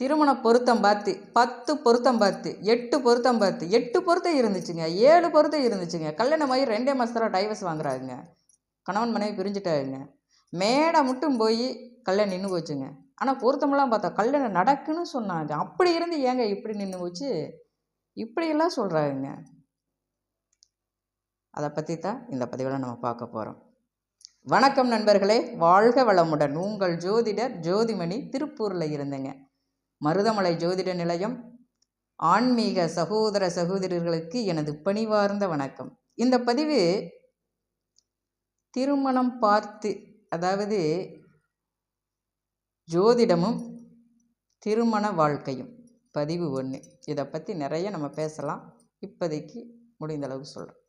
திருமண பொருத்தம் பார்த்து 10 பொருத்தம் பார்த்து 8 பொருத்தம் பார்த்து 8 பொருத்தம் இருந்துச்சுங்க, 7 பொருத்தம் இருந்துச்சுங்க. கல்யாணமாகி 2 மாதத்தில் டைவர்ஸ் வாங்குறாங்க. கணவன் மனைவி பிரிஞ்சுட்டாங்க. மேடை மட்டும் போய் கல்யாணம் நின்று போச்சுங்க. ஆனால் பொருத்தமெல்லாம் பார்த்தா கல்யாணம் நடக்குன்னு சொன்னாங்க. அப்படி இருந்து ஏங்க இப்படி நின்று போச்சு? இப்படியெல்லாம் சொல்கிறாங்க. அதை பற்றி தான் இந்த பதிவில் நம்ம பார்க்க போகிறோம். வணக்கம் நண்பர்களே, வாழ்க வளமுடன். உங்கள் ஜோதிடர் ஜோதிமணி, திருப்பூரில் இருந்தேங்க. மருதமலை ஜோதிட நிலையம் ஆன்மீக சகோதர சகோதரர்களுக்கு எனது பணிவார்ந்த வணக்கம். இந்த பதிவு திருமணம் பார்த்து, அதாவது ஜோதிடமும் திருமண வாழ்க்கையும், பதிவு 1. இதை பற்றி நிறைய நம்ம பேசலாம். இப்போதைக்கு முடிந்த அளவுக்கு சொல்கிறேன்.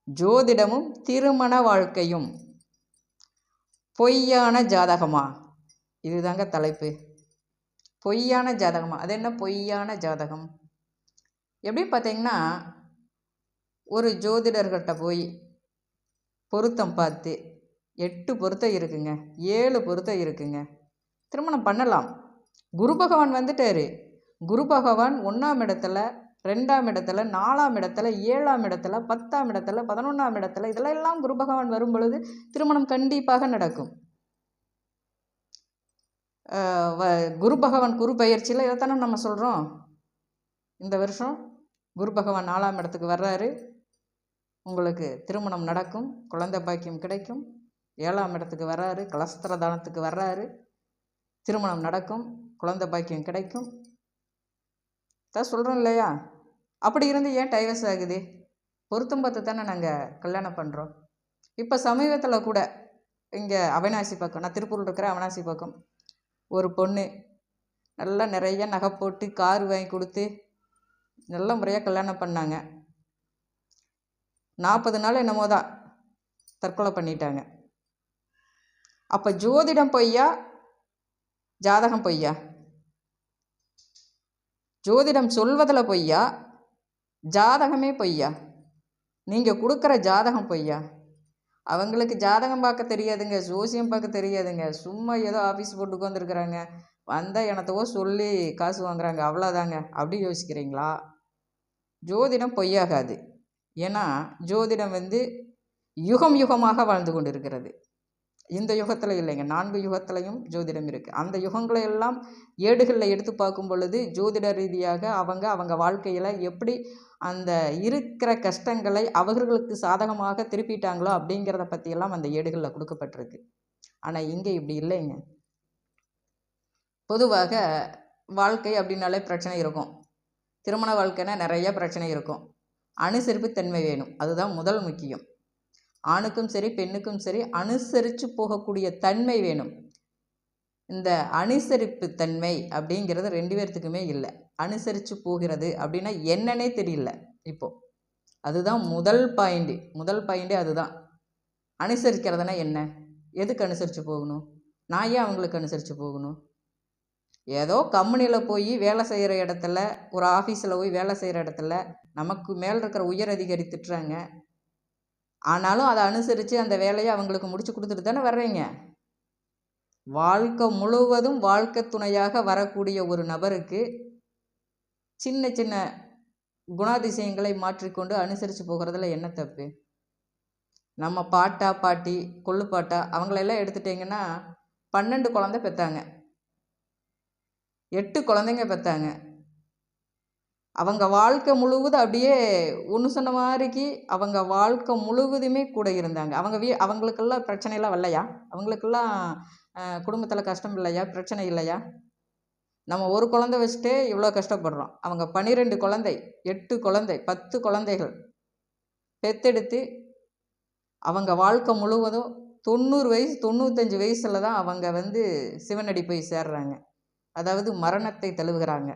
ஜோதிடமும் திருமண வாழ்க்கையும் பொய்யான ஜாதகமா? இதுதாங்க தலைப்பு. பொய்யான ஜாதகமா? அது என்ன பொய்யான ஜாதகம்? எப்படி பார்த்தீங்கன்னா, ஒரு ஜோதிடர்கிட்ட போய் பொருத்தம் பார்த்து 8 பொருத்தம் இருக்குங்க, 7 பொருத்தம் இருக்குங்க, திருமணம் பண்ணலாம். குரு பகவான் வந்துட்டார். குரு பகவான் 1ஆம் இடத்துல, 2ஆம் இடத்துல, 4ஆம் இடத்துல, 7ஆம் இடத்துல, 10ஆம் இடத்துல, 11ஆம் இடத்துல, இதெல்லாம் குரு பகவான் வரும் பொழுது திருமணம் கண்டிப்பாக நடக்கும். குரு பகவான் குரு பயிற்சியில் இதைத்தானே நம்ம சொல்கிறோம். இந்த வருஷம் குரு பகவான் 4ஆம் இடத்துக்கு வர்றாரு. உங்களுக்கு திருமணம் நடக்கும், குழந்தை பாக்கியம் கிடைக்கும். 7ஆம் இடத்துக்கு வர்றாரு, கலஸ்திர தானத்துக்கு வர்றாரு. திருமணம் நடக்கும், குழந்தை பாக்கியம் கிடைக்கும். தான் சொல்கிறோம் இல்லையா? அப்படி இருந்து ஏன் டைவர்ஸ் ஆகுது? பொருத்தம் பார்த்து தானே நாங்கள் கல்யாணம் பண்ணுறோம். இப்போ சமீபத்தில் கூட இங்கே அவினாசி பக்கம், நான் திருப்பூரில் இருக்கிற அவினாசி பக்கம், ஒரு பொண்ணு நல்லா நிறைய நகை போட்டு கார் வாங்கி கொடுத்து நல்ல முறையாக கல்யாணம் பண்ணாங்க. 40 நாள் என்னமோ தான் தற்கொலை பண்ணிட்டாங்க. அப்போ ஜோதிடம் பொய்யா, ஜாதகம் பொய்யா? ஜோதிடம் சொல்வதில் பொய்யா, ஜாதகமே பொய்யா? நீங்கள் கொடுக்குற ஜாதகம் பொய்யா? அவங்களுக்கு ஜாதகம் பார்க்க தெரியாதுங்க, ஜோசியம் பார்க்க தெரியாதுங்க. சும்மா ஏதோ ஆஃபீஸ் போட்டு உட்காந்துருக்குறாங்க, வந்தால் எனத்தவோ சொல்லி காசு வாங்குறாங்க, அவ்வளோதாங்க. அப்படி யோசிக்கிறீங்களா? ஜோதிடம் பொய்யாகாது. ஏன்னா ஜோதிடம் யுகம் யுகமாக வாழ்ந்து கொண்டு இருக்கிறது. இந்த யுகத்தில் இல்லைங்க, 4 யுகத்துலையும் ஜோதிடம் இருக்குது. அந்த யுகங்களை எல்லாம் ஏடுகளில் எடுத்து பார்க்கும் பொழுது ஜோதிட ரீதியாக அவங்க வாழ்க்கையில் எப்படி அந்த இருக்கிற கஷ்டங்களை அவர்களுக்கு சாதகமாக திருப்பிட்டாங்களோ அப்படிங்கிறத பற்றியெல்லாம் அந்த ஏடுகளில் கொடுக்கப்பட்டிருக்கு. ஆனால் இங்கே இப்படி இல்லைங்க. பொதுவாக வாழ்க்கை அப்படின்னாலே பிரச்சனை இருக்கும். திருமண வாழ்க்கைனா நிறைய பிரச்சனை இருக்கும். அனுசரிப்பு தன்மை வேணும், அதுதான் முதல் முக்கியம். ஆணுக்கும் சரி பெண்ணுக்கும் சரி அனுசரித்து போகக்கூடிய தன்மை வேணும். இந்த அனுசரிப்பு தன்மை அப்படிங்கிறது 2 பேர்த்துக்குமே இல்லை. அனுசரித்து போகிறது அப்படின்னா என்னன்னே தெரியல இப்போது. அதுதான் முதல் பாயிண்ட்டே அதுதான். அனுசரிக்கிறதுனா என்ன? எதுக்கு அனுசரித்து போகணும்? நான் ஏன் அவங்களுக்கு அனுசரித்து போகணும்? ஏதோ கம்பெனியில் போய் வேலை செய்கிற இடத்துல, ஒரு ஆஃபீஸில் போய் வேலை செய்கிற இடத்துல நமக்கு மேலே இருக்கிற உயர் அதிகாரி திட்டுறாங்க. ஆனாலும் அதை அனுசரித்து அந்த வேலையை அவங்களுக்கு முடிச்சு கொடுத்துட்டு தானே வர்றீங்க. வாழ்க்கை முழுவதும் வாழ்க்கை துணையாக வரக்கூடிய ஒரு நபருக்கு சின்ன சின்ன குணாதிசயங்களை மாற்றிக்கொண்டு அனுசரித்து போகிறதுல என்ன தப்பு? நம்ம பாட்டா பாட்டி கொள்ளு பாட்டா அவங்களெல்லாம் எடுத்துட்டிங்கன்னா 12 குழந்தை பெற்றாங்க, 8 குழந்தைங்க பெற்றாங்க. அவங்க வாழ்க்கை முழுவதும் அப்படியே ஒன்று சொன்ன மாதிரிக்கு அவங்க வாழ்க்கை முழுவதுமே கூட இருந்தாங்க. அவங்களுக்கெல்லாம் பிரச்சனையெல்லாம் வரலையா? அவங்களுக்கெல்லாம் குடும்பத்தில் கஷ்டம் இல்லையா? பிரச்சனை இல்லையா? நம்ம ஒரு குழந்தை வச்சுட்டே இவ்வளோ கஷ்டப்படுறோம். அவங்க 12 குழந்தை, 8 குழந்தை, 10 குழந்தைகள் பெற்றெடுத்து அவங்க வாழ்க்கை முழுவதும் 90 வயசு 95 வயசில் தான் அவங்க சிவனடி போய் சேர்றாங்க. அதாவது மரணத்தை தழுவுகிறாங்க.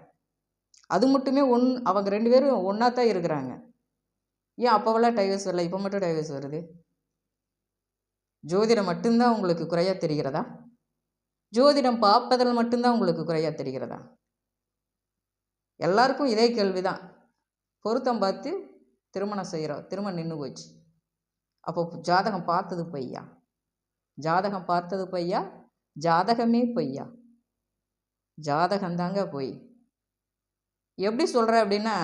அது மட்டுமே அவங்க 2 பேரும் ஒன்றா தான் இருக்கிறாங்க. ஏன் அப்போவெல்லாம் டைவர்ஸ் வரல, இப்போ மட்டும் டைவர்ஸ் வருது? ஜோதிடம் மட்டும்தான் உங்களுக்கு குறையாக தெரிகிறதா? ஜோதிடம் பார்ப்பதில் மட்டும்தான் உங்களுக்கு குறையாக தெரிகிறதா? எல்லாருக்கும் இதே கேள்வி தான். பொருத்தம் பார்த்து திருமணம் செய்கிறோம், திருமணம் நின்று போச்சு. அப்போ ஜாதகம் பார்த்தது பொய்யா? ஜாதகம் பார்த்தது பொய்யா? ஜாதகமே பொய்யா? ஜாதகந்தாங்க போய். எப்படி சொல்கிறேன் அப்படின்னா,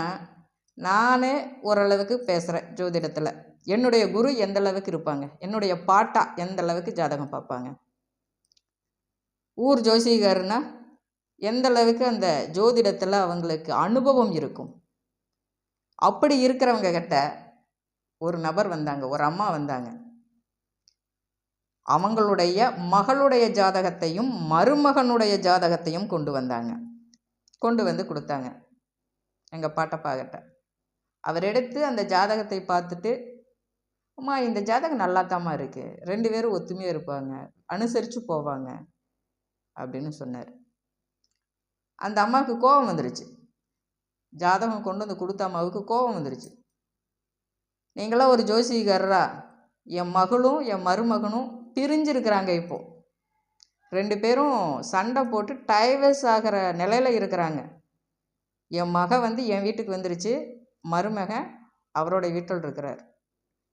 நானே ஓரளவுக்கு பேசுகிறேன் ஜோதிடத்தில். என்னுடைய குரு எந்த அளவுக்கு இருப்பாங்க, என்னுடைய பாட்டா எந்த அளவுக்கு ஜாதகம் பார்ப்பாங்க, ஊர் ஜோசிகாருன்னா எந்த அளவுக்கு அந்த ஜோதிடத்தில் அவங்களுக்கு அனுபவம் இருக்கும். அப்படி இருக்கிறவங்க கிட்ட ஒரு நபர் வந்தாங்க, ஒரு அம்மா வந்தாங்க. அவங்களுடைய மகளுடைய ஜாதகத்தையும் மருமகனுடைய ஜாதகத்தையும் கொண்டு வந்தாங்க. கொண்டு வந்து கொடுத்தாங்க எங்கள் பாட்டப்பாகிட்ட. அவர் எடுத்து அந்த ஜாதகத்தை பார்த்துட்டு, அம்மா இந்த ஜாதகம் நல்லாத்தாம்மா இருக்குது, 2 பேரும் ஒத்துமையாக இருப்பாங்க, அனுசரித்து போவாங்க அப்படின்னு சொன்னார். அந்த அம்மாவுக்கு கோபம் வந்துருச்சு. ஜாதகம் கொண்டு வந்து கொடுத்த அம்மாவுக்கு கோபம் வந்துருச்சு. நீங்களாம் ஒரு ஜோசிகாரரா? என் மகளும் என் மருமகனும் பிரிஞ்சிருக்கிறாங்க. இப்போது 2 பேரும் சண்டை போட்டு டைவர்ஸ் ஆகிற நிலையில் இருக்கிறாங்க. என் மக வந்து என் வீட்டுக்கு வந்துருச்சு, மருமகன் அவரோட வீட்டில் இருக்கிறார்.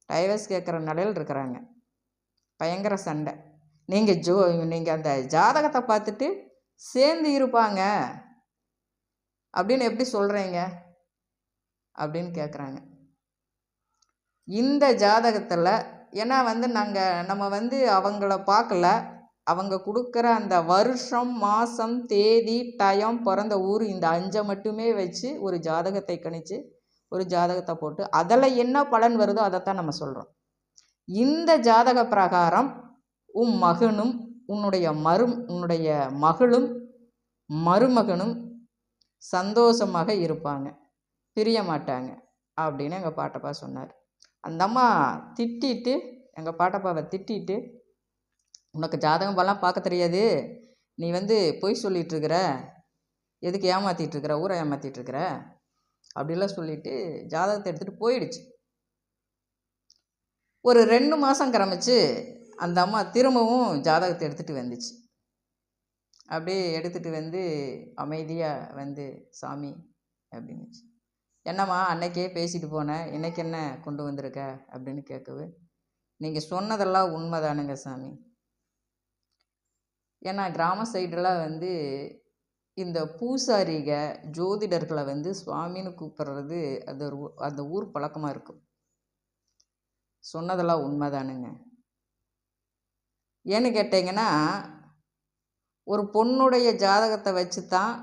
டைவர்ஸ் கேட்குற நிலையில் இருக்கிறாங்க. பயங்கர சண்டை. நீங்கள் அந்த ஜாதகத்தை பார்த்துட்டு சேர்ந்து இருப்பாங்க அப்படின்னு எப்படி சொல்கிறீங்க அப்படின்னு கேட்குறாங்க. இந்த ஜாதகத்தில் ஏன்னா வந்து நம்ம வந்து அவங்கள பார்க்கல, அவங்க கொடுக்குற அந்த வருஷம், மாதம், தேதி, டயம், பிறந்த ஊர், இந்த 5 மட்டுமே வச்சு ஒரு ஜாதகத்தை கணிச்சு ஒரு ஜாதகத்தை போட்டு அதில் என்ன பலன் வருதோ அதைத்தான் நம்ம சொல்கிறோம். இந்த ஜாதக பிரகாரம் மகனும் உன்னுடைய மகளும் மருமகனும் சந்தோஷமாக இருப்பாங்க, பிரிய மாட்டாங்க அப்படின்னு எங்கள் பாட்டப்பா சொன்னார். அந்த அம்மா திட்டிட்டு, எங்கள் பாட்டப்பாவை திட்டிட்டு, உனக்கு ஜாதகம் பலாம் பார்க்க தெரியாது, நீ வந்து பொய் சொல்லிகிட்ருக்கிற, எதுக்கு ஏமாற்றிட்டுருக்கிற, ஊரை ஏமாற்றிட்டுருக்கிற அப்படிலாம் சொல்லிவிட்டு ஜாதகத்தை எடுத்துகிட்டு போயிடுச்சு. ஒரு 2 மாதம் கிளம்பிச்சு அந்த அம்மா திரும்பவும் ஜாதகத்தை எடுத்துகிட்டு வந்துச்சு. அப்படியே எடுத்துகிட்டு வந்து அமைதியாக வந்து, சாமி அப்படின்னுச்சு. என்னம்மா அன்னைக்கே பேசிட்டு போனேன், இன்னைக்கு என்ன கொண்டு வந்திருக்க அப்படின்னு கேட்கவே, நீங்கள் சொன்னதெல்லாம் உண்மைதானுங்க சாமி. ஏன்னா கிராம சைடெல்லாம் வந்து இந்த பூசாரிக ஜோதிடர்களை வந்து சுவாமின்னு கூப்பிட்றது அந்த ஊர் பழக்கமாக இருக்கும். சொன்னதெல்லாம் உண்மைதானுங்க. ஏன்னு கேட்டிங்கன்னா, ஒரு பொண்ணுடைய ஜாதகத்தை வச்சு தான்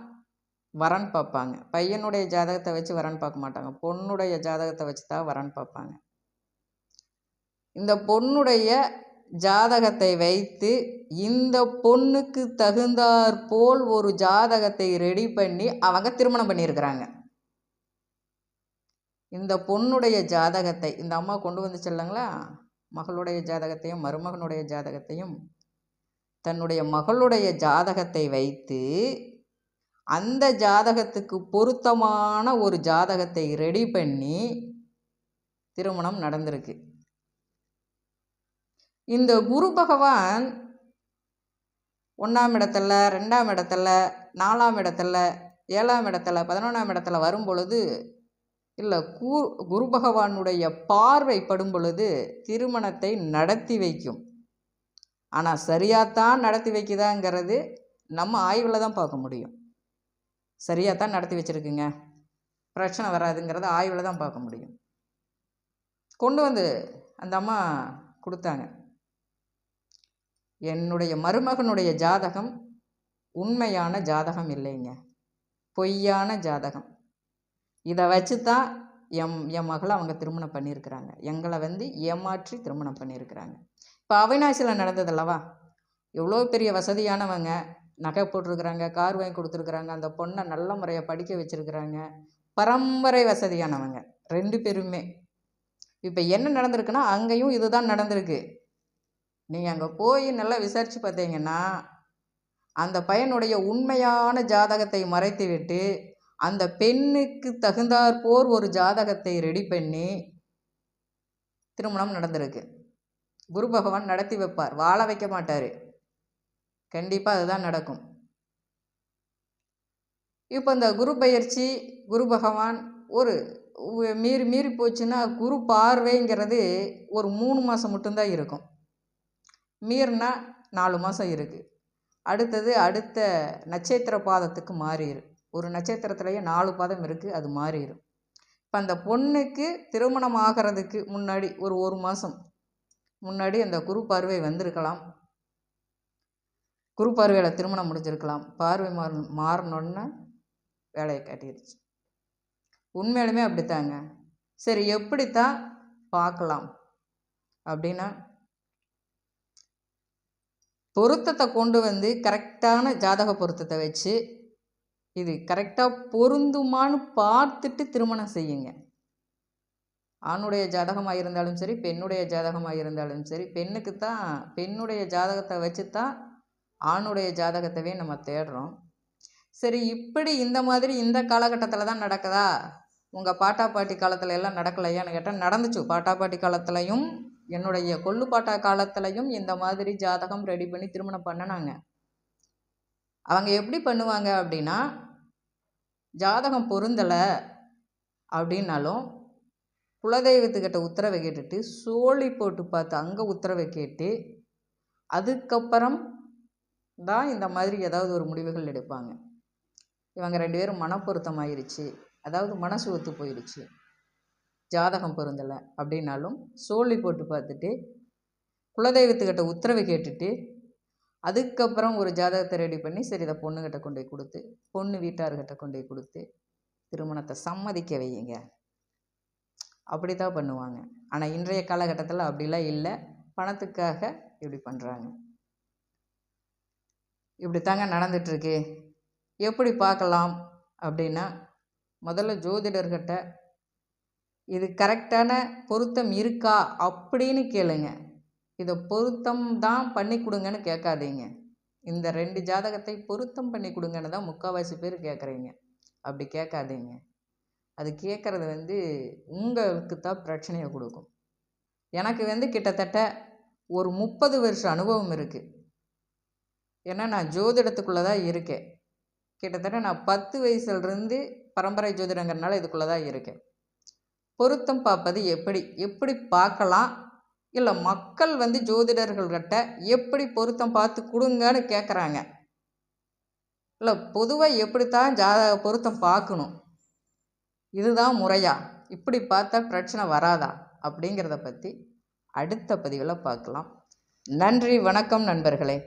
வரன் பார்ப்பாங்க. பையனுடைய ஜாதகத்தை வச்சு வரன் பார்க்க மாட்டாங்க, பொண்ணுடைய ஜாதகத்தை வச்சு தான் வரன் பார்ப்பாங்க. இந்த பொண்ணுடைய ஜாதகத்தை வைத்து இந்த பொண்ணுக்கு தகுந்தாற் போல் ஒரு ஜாதகத்தை ரெடி பண்ணி அவங்க திருமணம் பண்ணியிருக்கிறாங்க. இந்த பொண்ணுடைய ஜாதகத்தை இந்த அம்மா கொண்டு வந்து சொல்லுங்களா, மகளுடைய ஜாதகத்தையும் மருமகனுடைய ஜாதகத்தையும் தன்னுடைய மகளுடைய ஜாதகத்தை வைத்து அந்த ஜாதகத்துக்கு பொருத்தமான ஒரு ஜாதகத்தை ரெடி பண்ணி திருமணம் நடந்திருக்கு. இந்த குரு பகவான் 1ஆம் இடத்துல, 2ஆம் இடத்துல, 4ஆம் இடத்துல, 7ஆம் இடத்துல, 11ஆம் இடத்துல வரும் பொழுது, இல்லை குரு பகவானுடைய பார்வை படும் பொழுது திருமணத்தை நடத்தி வைக்கும். ஆனால் சரியாகத்தான் நடத்தி வைக்குதாங்கிறது நம்ம ஆய்வில் தான் பார்க்க முடியும். சரியாகத்தான் நடத்தி வச்சுருக்குங்க, பிரச்சனை வராதுங்கிறத ஆய்வில் தான் பார்க்க முடியும். கொண்டு வந்து அந்த அம்மா கொடுத்தாங்க. என்னுடைய மருமகனுடைய ஜாதகம் உண்மையான ஜாதகம் இல்லைங்க, பொய்யான ஜாதகம். இதை வச்சு தான் என் மகளை அவங்க திருமணம் பண்ணியிருக்கிறாங்க. எங்களை வந்து ஏமாற்றி திருமணம் பண்ணியிருக்கிறாங்க. இப்போ அவிநாசியில் நடந்ததல்லவா, எவ்வளோ பெரிய வசதியானவங்க, நகை போட்டிருக்கிறாங்க, கார் வாங்கி கொடுத்துருக்குறாங்க, அந்த பொண்ணை நல்ல முறையை படிக்க வச்சுருக்குறாங்க, பரம்பரை வசதியானவங்க 2 பேருமே. இப்போ என்ன நடந்திருக்குன்னா, அங்கேயும் இதுதான் நடந்திருக்கு. நீங்கள் அங்கே போய் நல்லா விசாரித்து பார்த்தீங்கன்னா, அந்த பையனுடைய உண்மையான ஜாதகத்தை மறைத்து விட்டு அந்த பெண்ணுக்கு தகுந்தாற்போர் ஒரு ஜாதகத்தை ரெடி பண்ணி திருமணம் நடந்திருக்கு. குரு பகவான் நடத்தி வைப்பார், வாழ வைக்க மாட்டார். கண்டிப்பாக அதுதான் நடக்கும். இப்போ இந்த குரு பயிற்சி, குரு பகவான் ஒரு மீறி போச்சுன்னா, குரு பார்வைங்கிறது ஒரு 3 மாதம் மட்டும்தான் இருக்கும். மீறினா 4 மாதம் இருக்குது. அடுத்தது அடுத்த நட்சத்திர பாதத்துக்கு மாறிடும். ஒரு நட்சத்திரத்துலேயே 4 பாதம் இருக்குது, அது மாறிடும். இப்போ அந்த பொண்ணுக்கு திருமணம் ஆகிறதுக்கு முன்னாடி ஒரு மாதம் முன்னாடி அந்த குரு பார்வை வந்திருக்கலாம். குரு பார்வையில் திருமணம் முடிஞ்சிருக்கலாம். பார்வை மாறினோன்னு வேலையை காட்டிடுச்சு. உண்மையிலுமே அப்படித்தாங்க. சரி, எப்படித்தான் பார்க்கலாம் அப்படின்னா, பொருத்தத்தை கொண்டு வந்து கரெக்டான ஜாதக பொருத்தத்தை வச்சு இது கரெக்டாக பொருந்துமான்னு பார்த்துட்டு திருமணம் செய்யுங்க. ஆணுடைய ஜாதகமாக இருந்தாலும் சரி, பெண்ணுடைய ஜாதகமாக இருந்தாலும் சரி, பெண்ணுக்கு தான் பெண்ணுடைய ஜாதகத்தை வச்சு தான் ஆணுடைய ஜாதகத்தவே நம்ம தேடுறோம். சரி, இப்படி இந்த மாதிரி இந்த காலகட்டத்தில் தான் நடக்குதா? உங்கள் பாட்டா பாட்டி காலத்தில் எல்லாம் நடக்கலையான்னு கேட்டால் நடந்துச்சு. பாட்டா பாட்டி காலத்துலையும் என்னுடைய கொள்ளு பாட்டா காலத்துலையும் இந்த மாதிரி ஜாதகம் ரெடி பண்ணி திருமணம் பண்ணினாங்க. அவங்க எப்படி பண்ணுவாங்க அப்படின்னா, ஜாதகம் பொருந்தலை அப்படின்னாலும் குலதெய்வத்துக்கிட்ட உத்தரவை கேட்டுட்டு சோழி போட்டு பார்த்து அங்கே உத்தரவை கேட்டு அதுக்கப்புறம் தான் இந்த மாதிரி ஏதாவது ஒரு முடிவுகள் எடுப்பாங்க. இவங்க 2 பேரும் மனப்பொருத்தமாயிருச்சு, அதாவது மனசு ஒத்து போயிடுச்சு, ஜாதகம் பொருந்தலை அப்படின்னாலும் சோழி போட்டு பார்த்துட்டு குலதெய்வத்துக்கிட்ட உத்தரவை கேட்டுட்டு அதுக்கப்புறம் ஒரு ஜாதகத்தை ரெடி பண்ணி சரி இதை பொண்ணுக்கிட்ட கொண்டு போய் கொடுத்து பொண்ணு வீட்டார்கிட்ட கொண்டு போய் கொடுத்து திருமணத்தை சம்மதிக்க வையுங்க. அப்படி தான் பண்ணுவாங்க. ஆனால் இன்றைய காலகட்டத்தில் அப்படிலாம் இல்லை. பணத்துக்காக இப்படி பண்ணுறாங்க. இப்படித்தாங்க நடந்துட்டுருக்கு. எப்படி பார்க்கலாம் அப்படின்னா, முதல்ல ஜோதிடர்கிட்ட இது கரெக்டான பொருத்தம் இருக்கா அப்படின்னு கேளுங்க. இதை பொருத்தம் தான் பண்ணி கொடுங்கன்னு கேட்காதீங்க. இந்த 2 ஜாதகத்தை பொருத்தம் பண்ணி கொடுங்கன்னு தான் முக்கால்வாசி பேர் கேட்குறீங்க. அப்படி கேட்காதீங்க. அது கேட்குறது உங்களுக்கு தான் பிரச்சனையை கொடுக்கும். எனக்கு கிட்டத்தட்ட ஒரு 30 வருஷ அனுபவம் இருக்குது. ஏன்னா நான் ஜோதிடத்துக்குள்ளே தான் இருக்கேன். கிட்டத்தட்ட நான் 10 வயசுலேருந்து பரம்பரை ஜோதிடங்கிறனால இதுக்குள்ளே தான் இருக்கேன். பொருத்தம் பார்ப்பது எப்படி பார்க்கலாம், இல்லை மக்கள் ஜோதிடர்கள்கிட்ட எப்படி பொருத்தம் பார்த்து கொடுங்கன்னு கேட்குறாங்க. இல்லை பொதுவாக எப்படித்தான் பொருத்தம் பார்க்கணும், இதுதான் முறையா, இப்படி பார்த்தா பிரச்சனை வராதா அப்படிங்கிறத பற்றி அடுத்த பதிவில் பார்க்கலாம். நன்றி, வணக்கம் நண்பர்களே.